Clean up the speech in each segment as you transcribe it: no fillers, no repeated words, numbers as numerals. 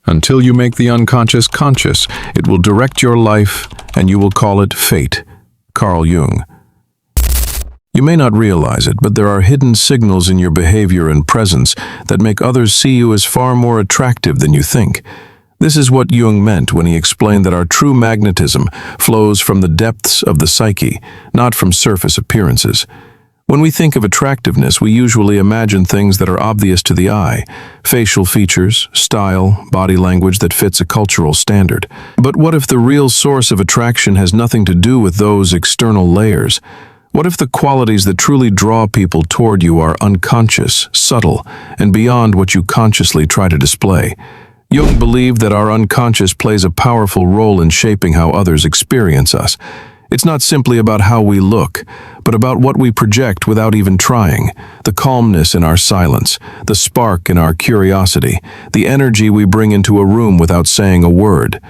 Until you make the unconscious conscious, it will direct your life, and you will call it fate. Carl Jung. You may not realize it, but there are hidden signals in your behavior and presence that make others see you as far more attractive than you think. This is what Jung meant when he explained that our true magnetism flows from the depths of the psyche, not from surface appearances. When we think of attractiveness, we usually imagine things that are obvious to the eye: facial features, style, body language that fits a cultural standard. But what if the real source of attraction has nothing to do with those external layers? What if the qualities that truly draw people toward you are unconscious, subtle, and beyond what you consciously try to display? Jung believed that our unconscious plays a powerful role in shaping how others experience us. It's not simply about how we look, but about what we project without even trying. The calmness in our silence, the spark in our curiosity, the energy we bring into a room without saying a word.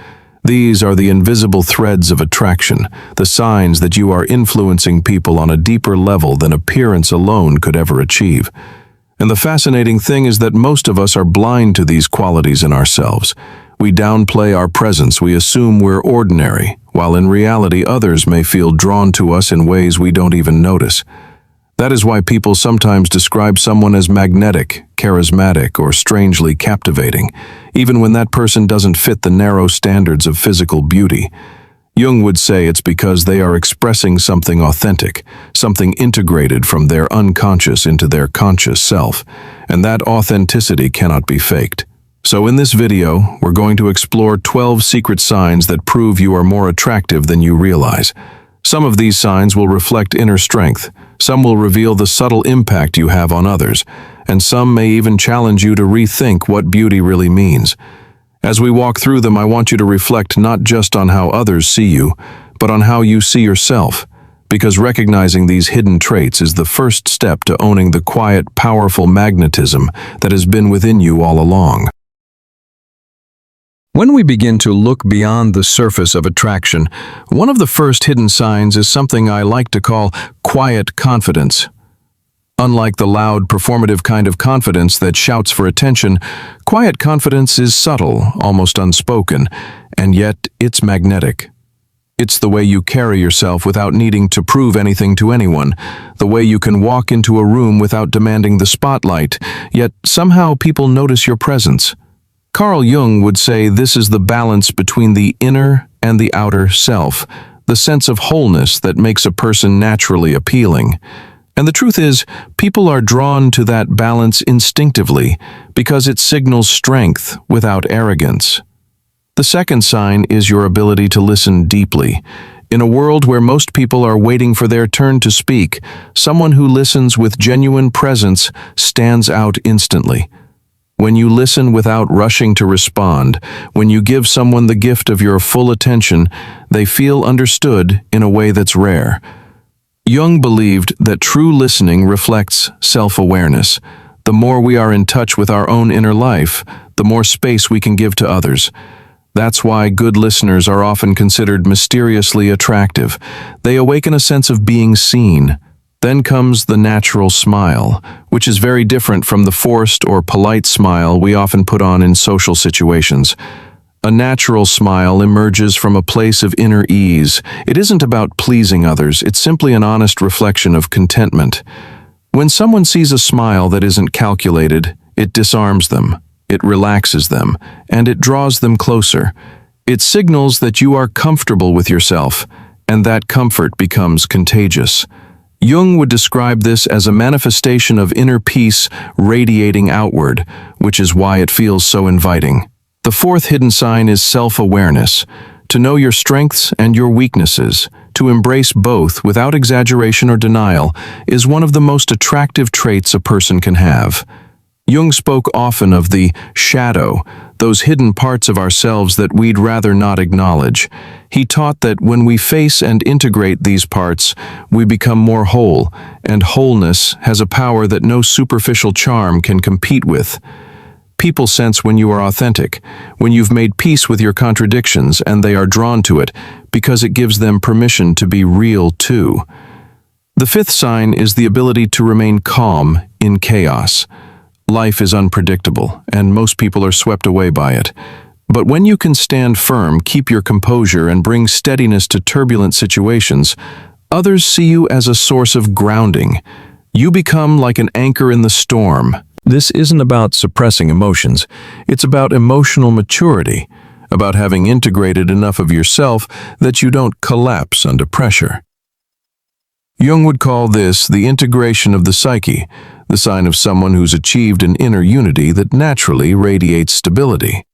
These are the invisible threads of attraction, the signs that you are influencing people on a deeper level than appearance alone could ever achieve. And the fascinating thing is that most of us are blind to these qualities in ourselves. We downplay our presence, we assume we're ordinary, while in reality others may feel drawn to us in ways we don't even notice. That is why people sometimes describe someone as magnetic, charismatic, or strangely captivating, even when that person doesn't fit the narrow standards of physical beauty. Jung would say it's because they are expressing something authentic, something integrated from their unconscious into their conscious self, and that authenticity cannot be faked. So in this video, we're going to explore 12 secret signs that prove you are more attractive than you realize. Some of these signs will reflect inner strength, some will reveal the subtle impact you have on others, and some may even challenge you to rethink what beauty really means. As we walk through them, I want you to reflect not just on how others see you, but on how you see yourself, because recognizing these hidden traits is the first step to owning the quiet, powerful magnetism that has been within you all along. When we begin to look beyond the surface of attraction, one of the first hidden signs is something I like to call quiet confidence. Unlike the loud, performative kind of confidence that shouts for attention, quiet confidence is subtle, almost unspoken, and yet it's magnetic. It's the way you carry yourself without needing to prove anything to anyone, the way you can walk into a room without demanding the spotlight, yet somehow people notice your presence. Carl Jung would say this is the balance between the inner and the outer self, the sense of wholeness that makes a person naturally appealing. And the truth is, people are drawn to that balance instinctively because it signals strength without arrogance. The second sign is your ability to listen deeply. In a world where most people are waiting for their turn to speak, someone who listens with genuine presence stands out instantly. When you listen without rushing to respond, when you give someone the gift of your full attention, they feel understood in a way that's rare. Jung believed that true listening reflects self-awareness. The more we are in touch with our own inner life, the more space we can give to others. That's why good listeners are often considered mysteriously attractive. They awaken a sense of being seen. Then comes the natural smile, which is very different from the forced or polite smile we often put on in social situations. A natural smile emerges from a place of inner ease. It isn't about pleasing others, it's simply an honest reflection of contentment. When someone sees a smile that isn't calculated, it disarms them, it relaxes them, and it draws them closer. It signals that you are comfortable with yourself, and that comfort becomes contagious. Jung would describe this as a manifestation of inner peace radiating outward, which is why it feels so inviting. The fourth hidden sign is self-awareness. To know your strengths and your weaknesses, to embrace both without exaggeration or denial, is one of the most attractive traits a person can have. Jung spoke often of the shadow, those hidden parts of ourselves that we'd rather not acknowledge. He taught that when we face and integrate these parts, we become more whole, and wholeness has a power that no superficial charm can compete with. People sense when you are authentic, when you've made peace with your contradictions and they are drawn to it, because it gives them permission to be real too. The fifth sign is the ability to remain calm in chaos. Life is unpredictable, and most people are swept away by it. But when you can stand firm, keep your composure, and bring steadiness to turbulent situations, others see you as a source of grounding. You become like an anchor in the storm. This isn't about suppressing emotions. It's about emotional maturity, about having integrated enough of yourself that you don't collapse under pressure. Jung would call this the integration of the psyche, the sign of someone who's achieved an inner unity that naturally radiates stability.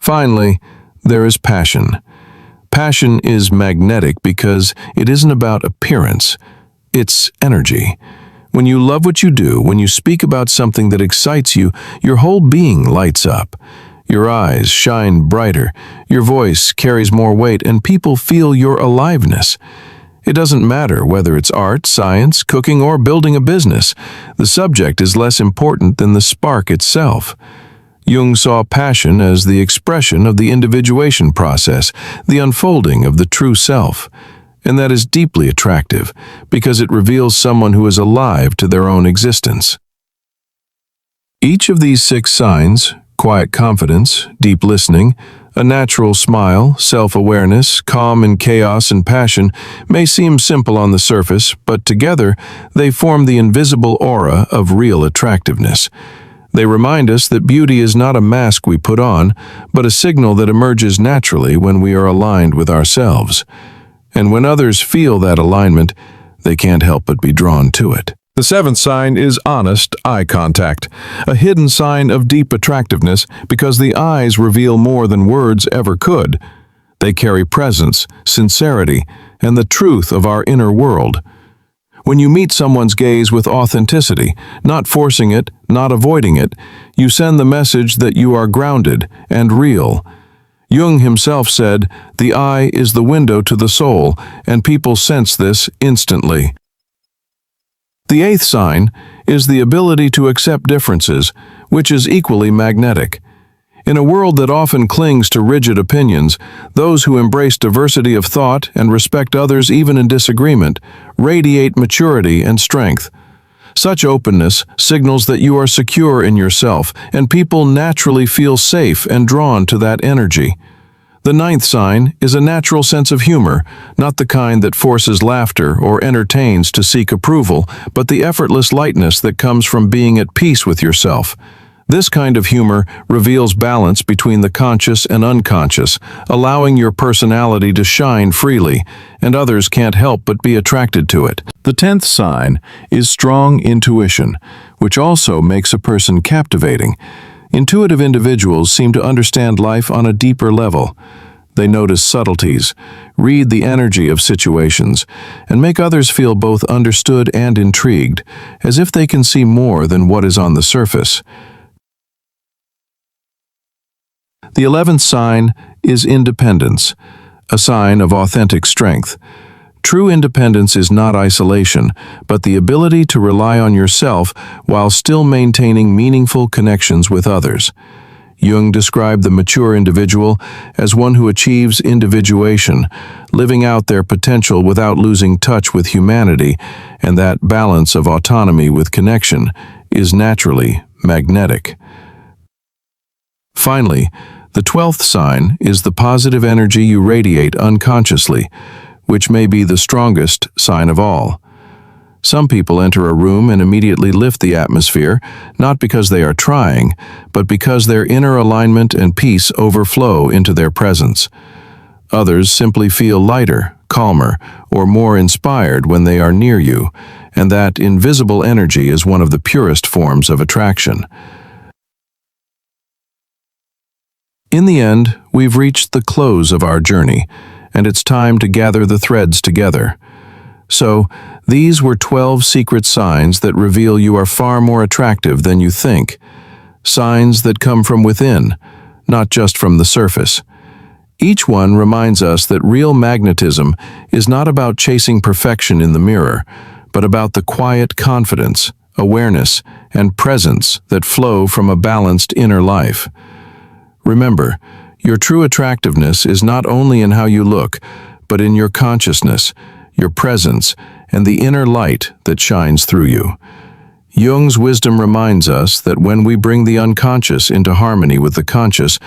Finally, there is passion. Passion is magnetic because it isn't about appearance. It's energy. When you love what you do, when you speak about something that excites you, your whole being lights up. Your eyes shine brighter, your voice carries more weight, and people feel your aliveness. It doesn't matter whether it's art, science, cooking, or building a business. The subject is less important than the spark itself. Jung saw passion as the expression of the individuation process, the unfolding of the true self. And that is deeply attractive, because it reveals someone who is alive to their own existence. Each of these 6 signs, quiet confidence, deep listening, a natural smile, self-awareness, calm in chaos, and passion, may seem simple on the surface, but together they form the invisible aura of real attractiveness. They remind us that beauty is not a mask we put on, but a signal that emerges naturally when we are aligned with ourselves. And when others feel that alignment, they can't help but be drawn to it. The 7th sign is honest eye contact, a hidden sign of deep attractiveness because the eyes reveal more than words ever could. They carry presence, sincerity, and the truth of our inner world. When you meet someone's gaze with authenticity, not forcing it, not avoiding it, you send the message that you are grounded and real. Jung himself said, "The eye is the window to the soul," and people sense this instantly. The 8th sign is the ability to accept differences, which is equally magnetic. In a world that often clings to rigid opinions, those who embrace diversity of thought and respect others even in disagreement radiate maturity and strength. Such openness signals that you are secure in yourself, and people naturally feel safe and drawn to that energy. The 9th sign is a natural sense of humor, not the kind that forces laughter or entertains to seek approval, but the effortless lightness that comes from being at peace with yourself. This kind of humor reveals balance between the conscious and unconscious, allowing your personality to shine freely, and others can't help but be attracted to it. The 10th sign is strong intuition, which also makes a person captivating. Intuitive individuals seem to understand life on a deeper level. They notice subtleties, read the energy of situations, and make others feel both understood and intrigued, as if they can see more than what is on the surface. The 11th sign is independence, a sign of authentic strength. True independence is not isolation, but the ability to rely on yourself while still maintaining meaningful connections with others. Jung described the mature individual as one who achieves individuation, living out their potential without losing touch with humanity, and that balance of autonomy with connection is naturally magnetic. Finally, the 12th sign is the positive energy you radiate unconsciously, which may be the strongest sign of all. Some people enter a room and immediately lift the atmosphere, not because they are trying, but because their inner alignment and peace overflow into their presence. Others simply feel lighter, calmer, or more inspired when they are near you, and that invisible energy is one of the purest forms of attraction. In the end, we've reached the close of our journey, and it's time to gather the threads together. So, these were 12 secret signs that reveal you are far more attractive than you think. Signs that come from within, not just from the surface. Each one reminds us that real magnetism is not about chasing perfection in the mirror, but about the quiet confidence, awareness, and presence that flow from a balanced inner life. Remember, your true attractiveness is not only in how you look, but in your consciousness, your presence, and the inner light that shines through you. Jung's wisdom reminds us that when we bring the unconscious into harmony with the conscious,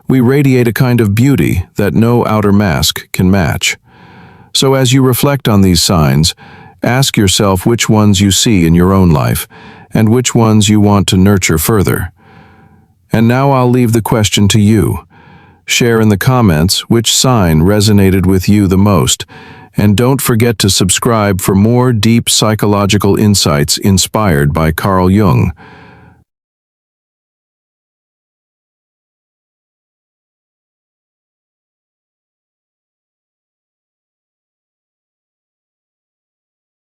we radiate a kind of beauty that no outer mask can match. So as you reflect on these signs, ask yourself which ones you see in your own life and which ones you want to nurture further. And now I'll leave the question to you. Share in the comments which sign resonated with you the most, and don't forget to subscribe for more deep psychological insights inspired by Carl Jung.